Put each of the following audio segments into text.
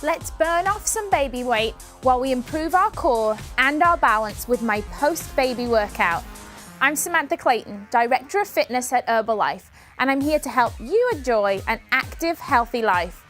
Let's burn off some baby weight while we improve our core and our balance with my post-baby workout. I'm Samantha Clayton, Director of Fitness at Herbalife, and I'm here to help you enjoy an active, healthy life.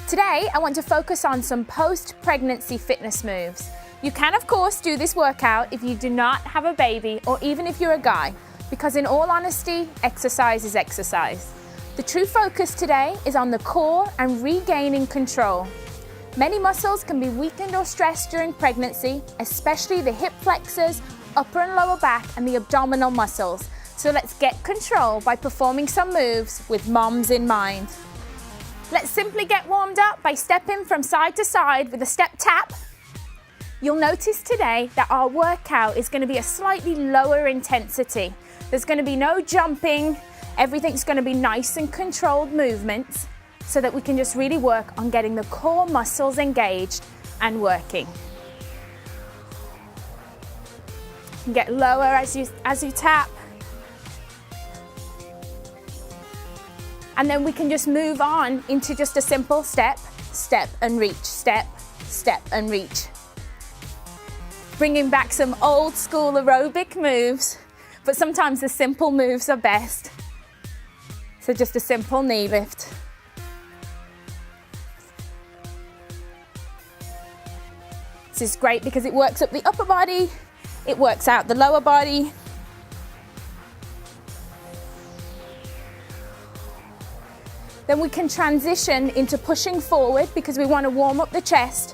Today, I want to focus on some post-pregnancy fitness moves. You can, of course, do this workout if you do not have a baby or even if you're a guy, because in all honesty, exercise is exercise. The true focus today is on the core and regaining control. Many muscles can be weakened or stressed during pregnancy, especially the hip flexors, upper and lower back, and the abdominal muscles. So let's get control by performing some moves with moms in mind. Let's simply get warmed up by stepping from side to side with a step tap. You'll notice today that our workout is going to be a slightly lower intensity. There's going to be no jumping. Everything's going to be nice and controlled movements so that we can just really work on getting the core muscles engaged and working. You can get lower as you tap. And then we can just move on into just a simple step, step and reach, step, step and reach. Bringing back some old school aerobic moves, but sometimes the simple moves are best. So just a simple knee lift. This is great because it works up the upper body, it works out the lower body. Then we can transition into pushing forward because we want to warm up the chest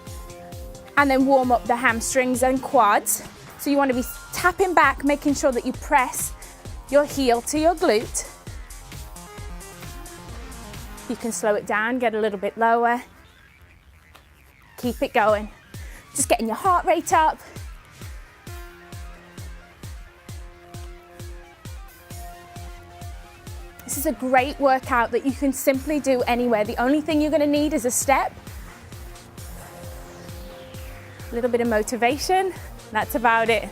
and then warm up the hamstrings and quads. So you want to be tapping back, making sure that you press your heel to your glute. You can slow it down, get a little bit lower. Keep it going. Just getting your heart rate up. This is a great workout that you can simply do anywhere. The only thing you're going to need is a step, a little bit of motivation. That's about it.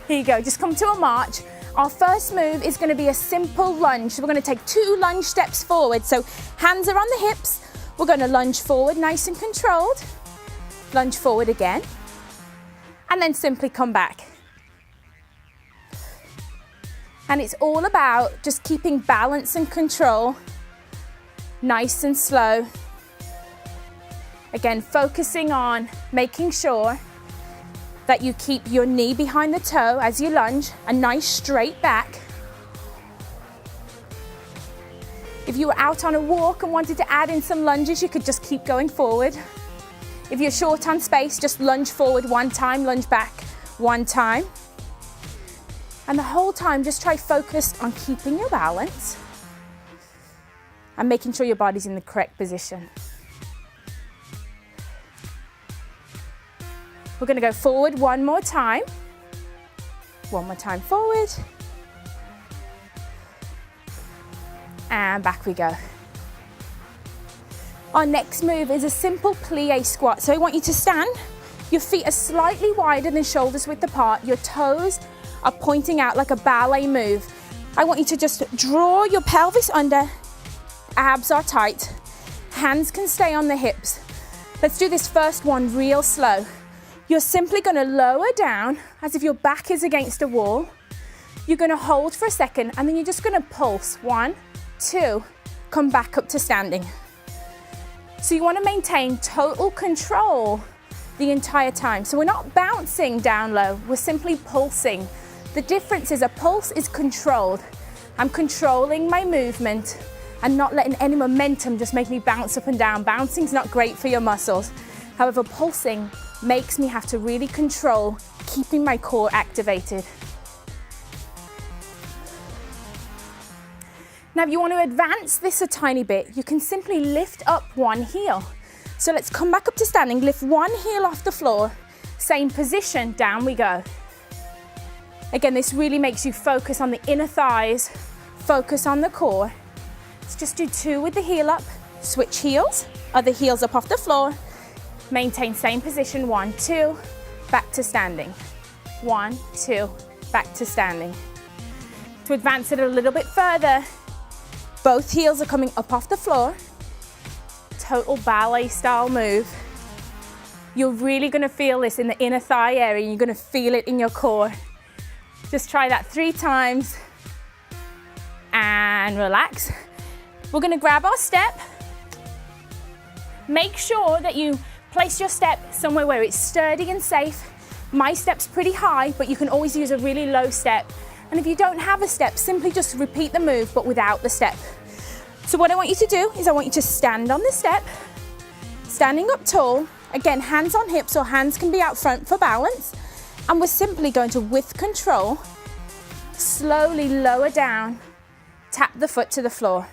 Here you go, just come to a march. Our first move is going to be a simple lunge. So we're going to take 2 lunge steps forward. So hands are on the hips. We're going to lunge forward, nice and controlled. Lunge forward again. And then simply come back. And it's all about just keeping balance and control, nice and slow. Again, focusing on making sure that you keep your knee behind the toe as you lunge, a nice straight back. If you were out on a walk and wanted to add in some lunges, you could just keep going forward. If you're short on space, just lunge forward 1 time, lunge back 1 time. And the whole time, just try focus on keeping your balance and making sure your body's in the correct position. We're going to go forward 1 more time. 1 more time forward. And back we go. Our next move is a simple plie squat. So I want you to stand. Your feet are slightly wider than shoulders width apart. Your toes are pointing out like a ballet move. I want you to just draw your pelvis under. Abs are tight. Hands can stay on the hips. Let's do this first one real slow. You're simply going to lower down as if your back is against a wall. You're going to hold for a second and then you're just going to pulse. 1, 2, come back up to standing. So you want to maintain total control the entire time. So we're not bouncing down low, we're simply pulsing. The difference is a pulse is controlled. I'm controlling my movement and not letting any momentum just make me bounce up and down. Bouncing's not great for your muscles. However, pulsing makes me have to really control keeping my core activated. Now, if you want to advance this a tiny bit, you can simply lift up 1 heel. So let's come back up to standing, lift 1 heel off the floor, same position, down we go. Again, this really makes you focus on the inner thighs, focus on the core. Let's just do 2 with the heel up, switch heels, other heels up off the floor, maintain same position, 1, 2, back to standing. 1, 2, back to standing. To advance it a little bit further, both heels are coming up off the floor. total ballet style move. You're really gonna feel this in the inner thigh area. You're gonna feel it in your core. Just try that 3 times and relax. We're gonna grab our step. Make sure that you place your step somewhere where it's sturdy and safe. My step's pretty high, but you can always use a really low step. And if you don't have a step, simply just repeat the move, but without the step. So what I want you to do is I want you to stand on the step, standing up tall. Again, hands on hips or hands can be out front for balance. And we're simply going to, with control, slowly lower down, tap the foot to the floor.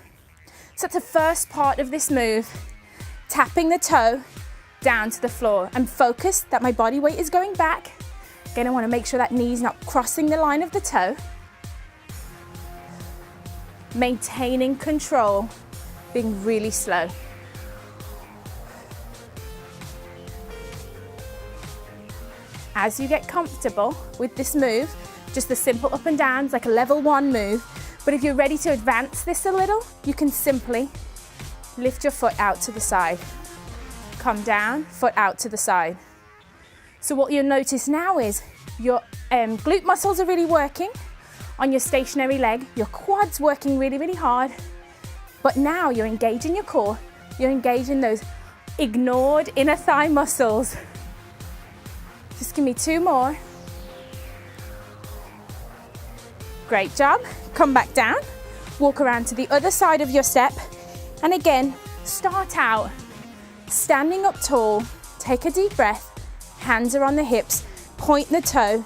So that's the first part of this move, tapping the toe down to the floor. I'm focused that my body weight is going back. Again, I want to make sure that knee's not crossing the line of the toe. Maintaining control, being really slow. As you get comfortable with this move, just the simple up and downs, like a level 1 move. But if you're ready to advance this a little, you can simply lift your foot out to the side. Come down, foot out to the side. So what you'll notice now is your glute muscles are really working on your stationary leg. Your quads working really, really hard. But now you're engaging your core. You're engaging those ignored inner thigh muscles. Just give me 2 more. Great job. Come back down. Walk around to the other side of your step. And again, start out standing up tall. Take a deep breath. Hands are on the hips. Point the toe.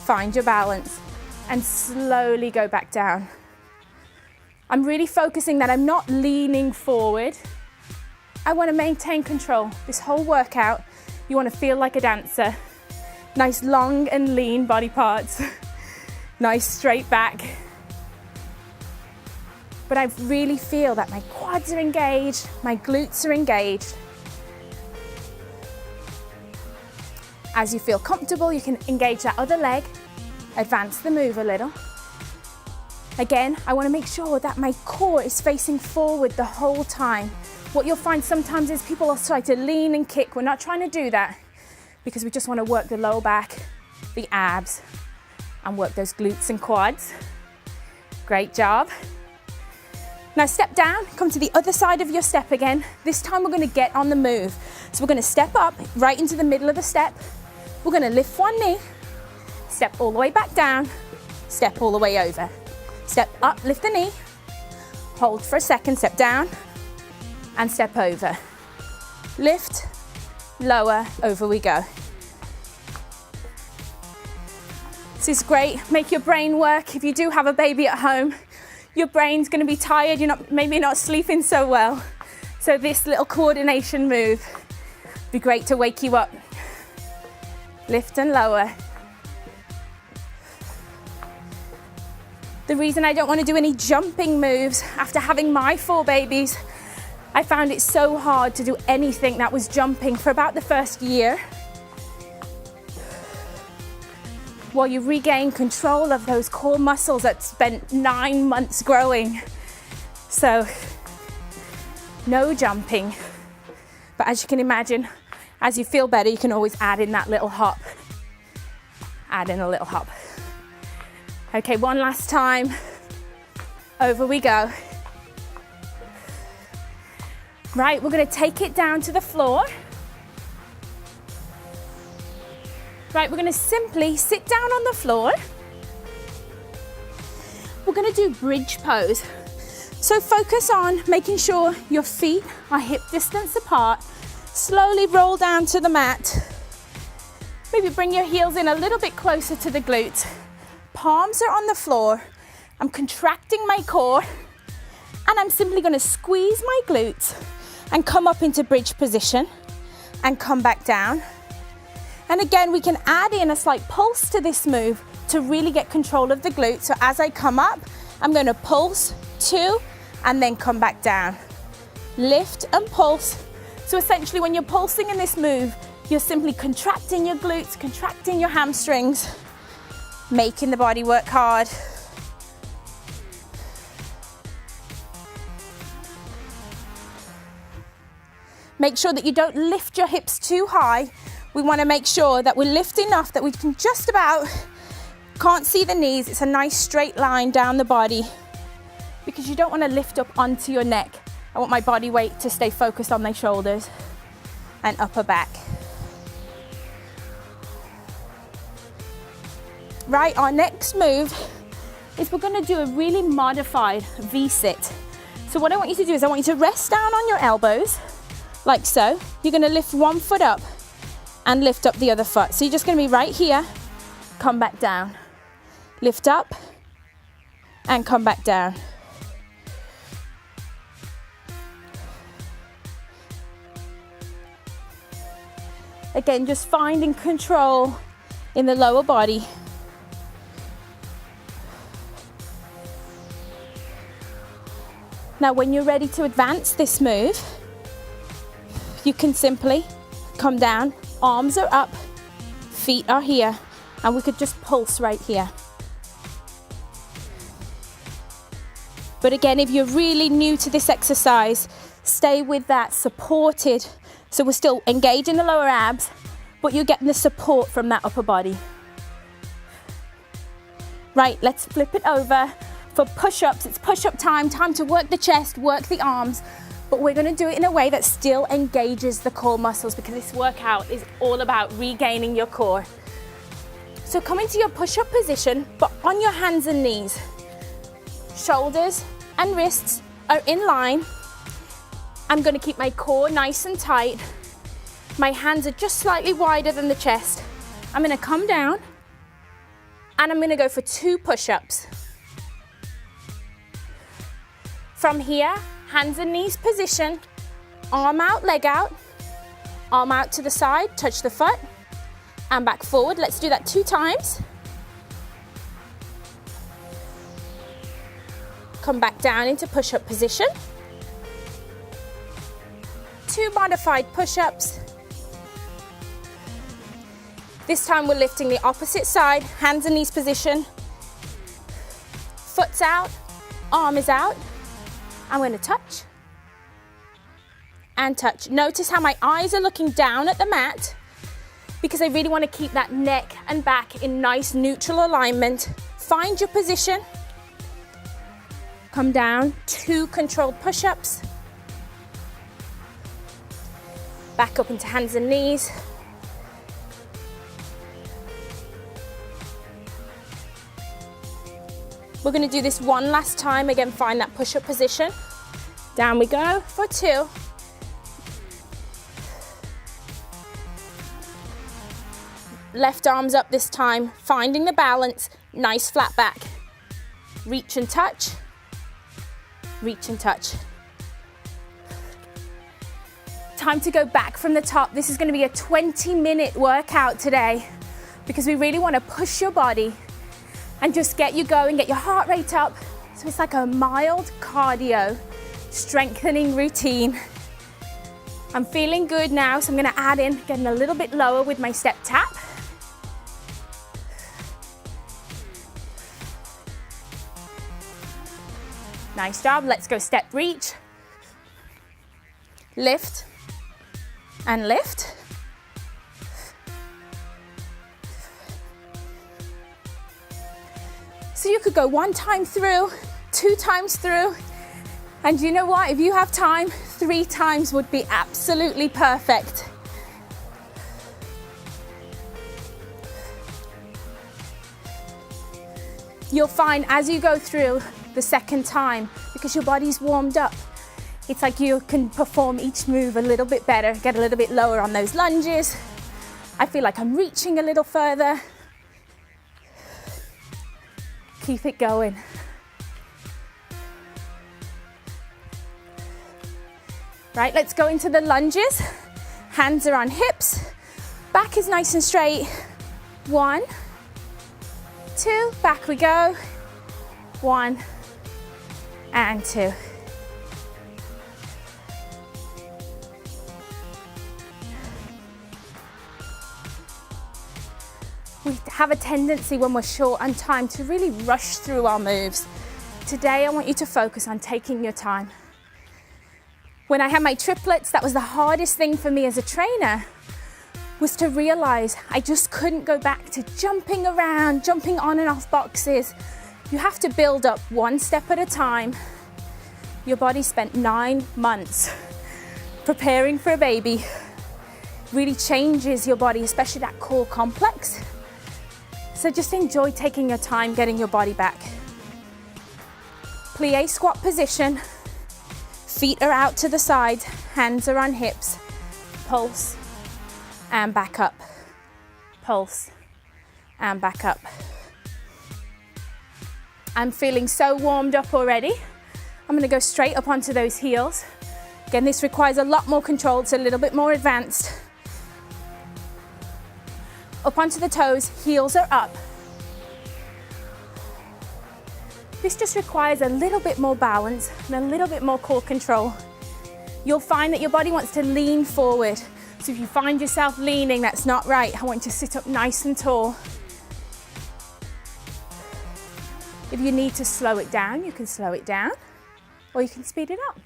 Find your balance. And slowly go back down. I'm really focusing that I'm not leaning forward. I want to maintain control. This whole workout, you want to feel like a dancer. Nice long and lean body parts. Nice straight back. But I really feel that my quads are engaged, my glutes are engaged. As you feel comfortable, you can engage that other leg, advance the move a little. Again, I want to make sure that my core is facing forward the whole time. What you'll find sometimes is people will try to lean and kick. We're not trying to do that because we just want to work the lower back, the abs, and work those glutes and quads. Great job. Now step down, come to the other side of your step again. This time we're going to get on the move. So we're going to step up right into the middle of the step. We're going to lift one knee, step all the way back down, step all the way over. Step up, lift the knee, hold for a second, step down, and step over. Lift, lower, over we go. This is great. Make your brain work. If you do have a baby at home, your brain's going to be tired. You're maybe not sleeping so well. So this little coordination move would be great to wake you up. Lift and lower. The reason I don't want to do any jumping moves after having my 4 babies, I found it so hard to do anything that was jumping for about the first year. While you regain control of those core muscles that spent 9 months growing. So, no jumping. But as you can imagine, as you feel better, you can always add in that little hop. Add in a little hop. Okay, one last time. Over we go. Right, we're going to take it down to the floor. Right, we're going to simply sit down on the floor. We're going to do bridge pose. So focus on making sure your feet are hip distance apart. Slowly roll down to the mat. Maybe bring your heels in a little bit closer to the glutes. Palms are on the floor. I'm contracting my core and I'm simply going to squeeze my glutes and come up into bridge position and come back down. And again, we can add in a slight pulse to this move to really get control of the glutes. So as I come up, I'm going to pulse 2 and then come back down. Lift and pulse. So essentially when you're pulsing in this move, you're simply contracting your glutes, contracting your hamstrings, making the body work hard. Make sure that you don't lift your hips too high. We want to make sure that we lift enough that we can just about, can't see the knees. It's a nice straight line down the body because you don't want to lift up onto your neck. I want my body weight to stay focused on my shoulders and upper back. Right, our next move is we're going to do a really modified V-sit. So what I want you to do is I want you to rest down on your elbows, like so. You're going to lift one foot up and lift up the other foot. So you're just going to be right here, come back down. Lift up and come back down. Again, just finding control in the lower body. Now, when you're ready to advance this move, you can simply come down, arms are up, feet are here, and we could just pulse right here. But again, if you're really new to this exercise, stay with that supported. So we're still engaging the lower abs, but you're getting the support from that upper body. Right, let's flip it over. For push-ups, it's push-up time to work the chest, work the arms, but we're gonna do it in a way that still engages the core muscles because this workout is all about regaining your core. So come into your push-up position, but on your hands and knees. Shoulders and wrists are in line. I'm gonna keep my core nice and tight. My hands are just slightly wider than the chest. I'm gonna come down and I'm gonna go for 2 push-ups. From here, hands and knees position, arm out, leg out, arm out to the side, touch the foot, and back forward. Let's do that 2 times. Come back down into push-up position. 2 modified push-ups. This time we're lifting the opposite side, hands and knees position. Foot's out, arm is out. I'm going to touch and touch. Notice how my eyes are looking down at the mat because I really want to keep that neck and back in nice neutral alignment. Find your position. Come down, 2 controlled push-ups. Back up into hands and knees. We're going to do this one last time. Again, find that push-up position. Down we go for 2. Left arms up this time, finding the balance, nice flat back. Reach and touch, reach and touch. Time to go back from the top. This is going to be a 20-minute workout today because we really want to push your body and just get you going, get your heart rate up. So it's like a mild cardio strengthening routine. I'm feeling good now, so I'm gonna add in, getting a little bit lower with my step tap. Nice job, let's go step reach. Lift and lift. So you could go 1 time through, 2 times through, and you know what? If you have time, 3 times would be absolutely perfect. You'll find as you go through the second time, because your body's warmed up, it's like you can perform each move a little bit better, get a little bit lower on those lunges. I feel like I'm reaching a little further. Keep it going. Right, let's go into the lunges. Hands are on hips. Back is nice and straight. 1, 2, back we go. 1 and 2. We have a tendency when we're short on time to really rush through our moves. Today I want you to focus on taking your time. When I had my triplets, that was the hardest thing for me as a trainer, was to realize I just couldn't go back to jumping around, jumping on and off boxes. You have to build up one step at a time. Your body spent 9 months preparing for a baby. Really changes your body, especially that core complex. So just enjoy taking your time getting your body back. Plie squat position. Feet are out to the sides, hands are on hips. Pulse and back up. Pulse and back up. I'm feeling so warmed up already. I'm gonna go straight up onto those heels. Again, this requires a lot more control. It's a little bit more advanced. Up onto the toes, heels are up. This just requires a little bit more balance and a little bit more core control. You'll find that your body wants to lean forward. So if you find yourself leaning, that's not right. I want you to sit up nice and tall. If you need to slow it down, you can slow it down, or you can speed it up.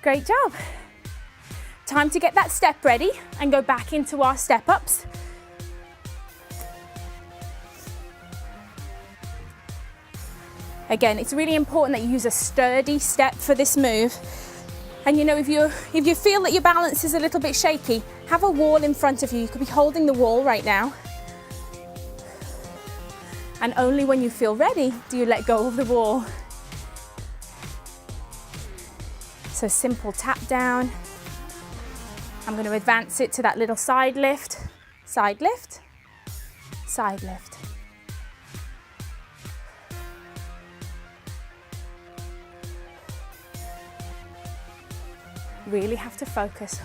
Great job. Time to get that step ready and go back into our step ups. Again, it's really important that you use a sturdy step for this move. And you know, if you feel that your balance is a little bit shaky, have a wall in front of you. You could be holding the wall right now. And only when you feel ready do you let go of the wall. So simple tap down. I'm going to advance it to that little side lift, side lift, side lift. Really have to focus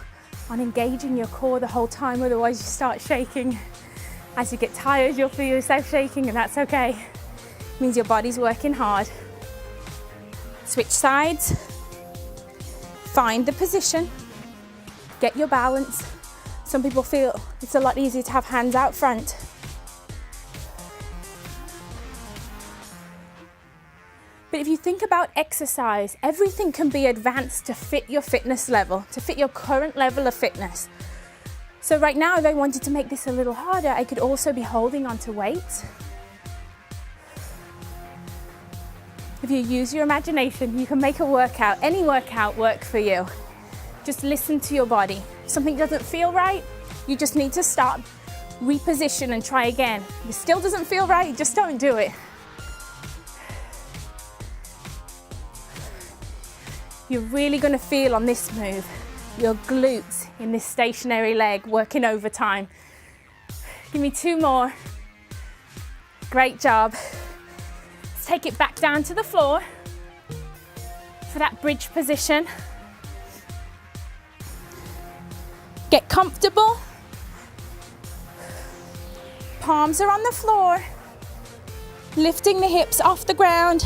on engaging your core the whole time, otherwise you start shaking. As you get tired, you'll feel yourself shaking, and that's okay. It means your body's working hard. Switch sides. Find the position. Get your balance. Some people feel it's a lot easier to have hands out front. But if you think about exercise, everything can be advanced to fit your fitness level, to fit your current level of fitness. So right now, if I wanted to make this a little harder, I could also be holding onto weights. If you use your imagination, you can make a workout, any workout work for you. Just listen to your body. If something doesn't feel right, you just need to stop, reposition and try again. If it still doesn't feel right, just don't do it. You're really going to feel on this move your glutes in this stationary leg working overtime. Give me 2 more. Great job. Let's take it back down to the floor for that bridge position. Get comfortable. Palms are on the floor. Lifting the hips off the ground,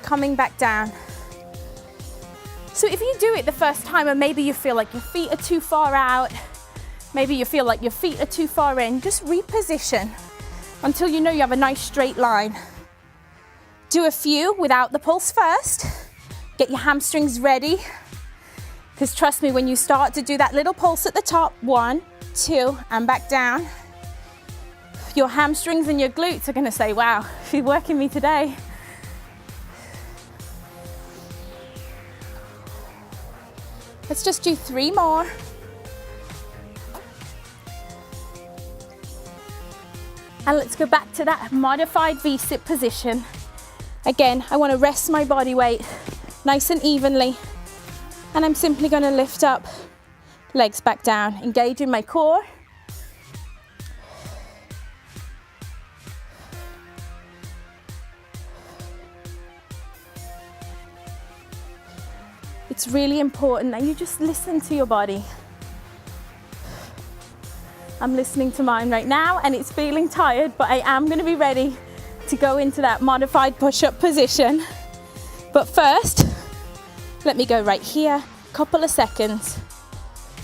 coming back down. So if you do it the first time and maybe you feel like your feet are too far out, maybe you feel like your feet are too far in, just reposition until you know you have a nice straight line. Do a few without the pulse first. Get your hamstrings ready. Because trust me, when you start to do that little pulse at the top, 1, 2, and back down, your hamstrings and your glutes are gonna say, wow, she's working me today. Let's just do 3 more. And let's go back to that modified V-sit position. Again, I want to rest my body weight nice and evenly. And I'm simply going to lift up, legs back down, engaging my core. It's really important that you just listen to your body. I'm listening to mine right now and it's feeling tired, but I am going to be ready to go into that modified push-up position. But first, let me go right here, couple of seconds.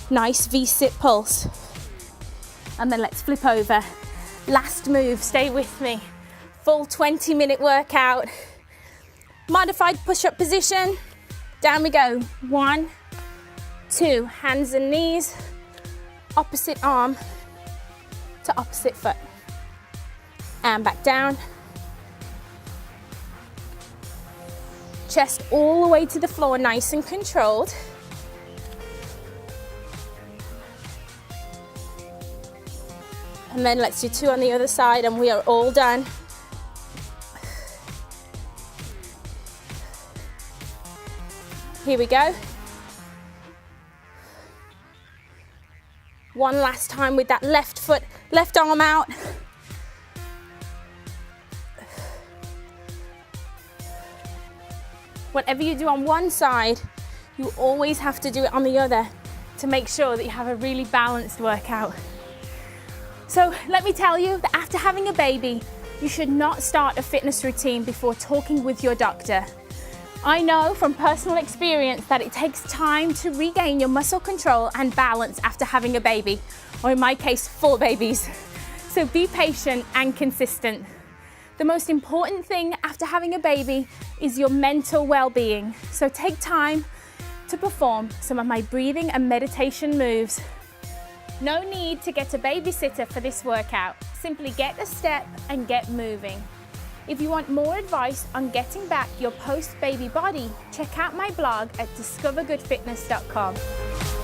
Nice V-sit pulse. And then let's flip over. Last move, stay with me. Full 20-minute workout. Modified push-up position. Down we go. 1, 2, hands and knees, opposite arm to opposite foot. And back down. Chest all the way to the floor, nice and controlled. And then let's do 2 on the other side and we are all done. Here we go. One last time with that left foot, left arm out. Whatever you do on one side, you always have to do it on the other to make sure that you have a really balanced workout. So let me tell you that after having a baby, you should not start a fitness routine before talking with your doctor. I know from personal experience that it takes time to regain your muscle control and balance after having a baby, or in my case, 4 babies. So be patient and consistent. The most important thing after having a baby is your mental well-being. So take time to perform some of my breathing and meditation moves. No need to get a babysitter for this workout. Simply get a step and get moving. If you want more advice on getting back your post-baby body, check out my blog at discovergoodfitness.com.